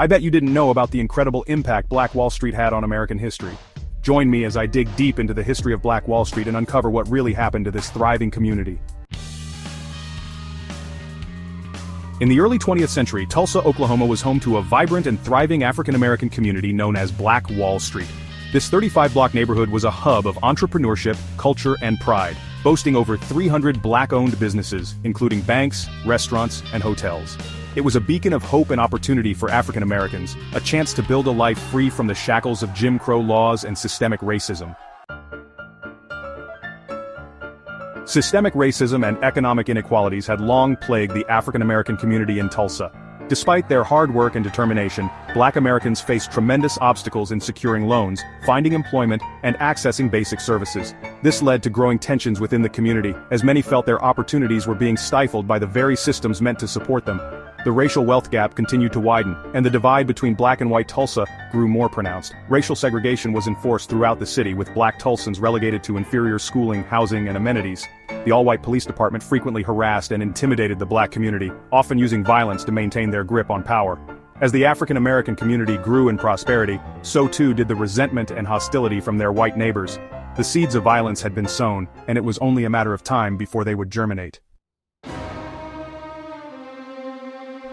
I bet you didn't know about the incredible impact Black Wall Street had on American history. Join me as I dig deep into the history of Black Wall Street and uncover what really happened to this thriving community. In the early 20th century, Tulsa, Oklahoma was home to a vibrant and thriving African-American community known as Black Wall Street. This 35-block neighborhood was a hub of entrepreneurship, culture, and pride, boasting over 300 Black-owned businesses, including banks, restaurants, and hotels. It was a beacon of hope and opportunity for African Americans, a chance to build a life free from the shackles of Jim Crow laws and systemic racism. Systemic racism and economic inequalities had long plagued the African American community in Tulsa. Despite their hard work and determination, Black Americans faced tremendous obstacles in securing loans, finding employment, and accessing basic services. This led to growing tensions within the community, as many felt their opportunities were being stifled by the very systems meant to support them. The racial wealth gap continued to widen, and the divide between Black and white Tulsa grew more pronounced. Racial segregation was enforced throughout the city, with Black Tulsans relegated to inferior schooling, housing, and amenities. The all-white police department frequently harassed and intimidated the Black community, often using violence to maintain their grip on power. As the African American community grew in prosperity, so too did the resentment and hostility from their white neighbors. The seeds of violence had been sown, and it was only a matter of time before they would germinate.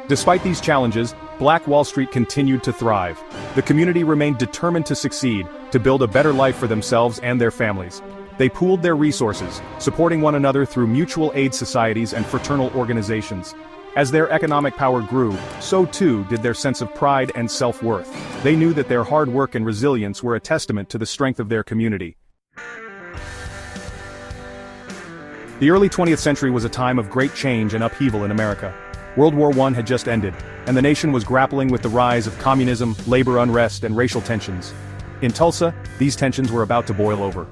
Despite these challenges, Black Wall Street continued to thrive. The community remained determined to succeed, to build a better life for themselves and their families. They pooled their resources, supporting one another through mutual aid societies and fraternal organizations. As their economic power grew, so too did their sense of pride and self-worth. They knew that their hard work and resilience were a testament to the strength of their community. The early 20th century was a time of great change and upheaval in America. World War I had just ended, and the nation was grappling with the rise of communism, labor unrest, and racial tensions. In Tulsa, these tensions were about to boil over.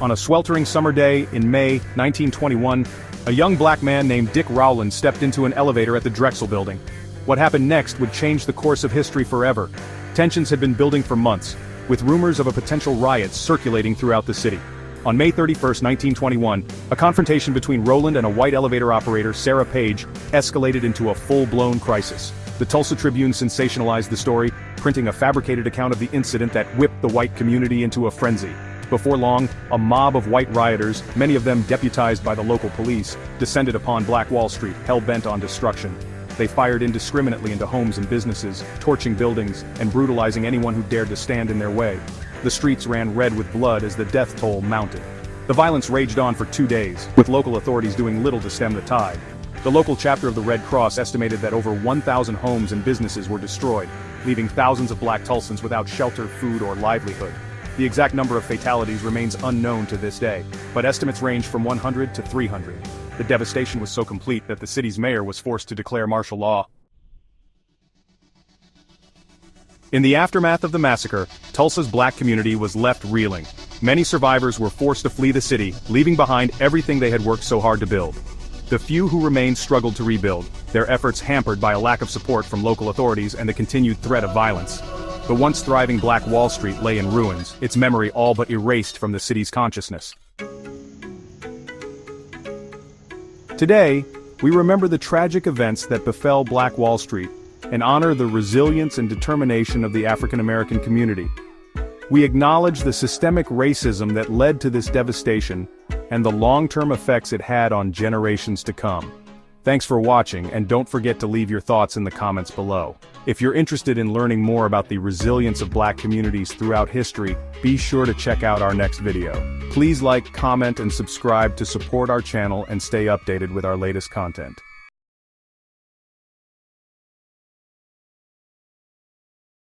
On a sweltering summer day in May 1921, a young Black man named Dick Rowland stepped into an elevator at the Drexel Building. What happened next would change the course of history forever. Tensions had been building for months, with rumors of a potential riot circulating throughout the city. On May 31, 1921, a confrontation between Rowland and a white elevator operator, Sarah Page, escalated into a full-blown crisis. The Tulsa Tribune sensationalized the story, printing a fabricated account of the incident that whipped the white community into a frenzy. Before long, a mob of white rioters, many of them deputized by the local police, descended upon Black Wall Street, hell-bent on destruction. They fired indiscriminately into homes and businesses, torching buildings, and brutalizing anyone who dared to stand in their way. The streets ran red with blood as the death toll mounted. The violence raged on for 2 days, with local authorities doing little to stem the tide. The local chapter of the Red Cross estimated that over 1,000 homes and businesses were destroyed, leaving thousands of Black Tulsans without shelter, food, or livelihood. The exact number of fatalities remains unknown to this day, but estimates range from 100 to 300. The devastation was so complete that the city's mayor was forced to declare martial law. In the aftermath of the massacre, Tulsa's Black community was left reeling. Many survivors were forced to flee the city, leaving behind everything they had worked so hard to build. The few who remained struggled to rebuild, their efforts hampered by a lack of support from local authorities and the continued threat of violence. The once thriving Black Wall Street lay in ruins, its memory all but erased from the city's consciousness. Today, we remember the tragic events that befell Black Wall Street, and honor the resilience and determination of the African American community. We acknowledge the systemic racism that led to this devastation, and the long-term effects it had on generations to come. Thanks for watching, and don't forget to leave your thoughts in the comments below. If you're interested in learning more about the resilience of Black communities throughout history, be sure to check out our next video. Please like, comment, and subscribe to support our channel and stay updated with our latest content.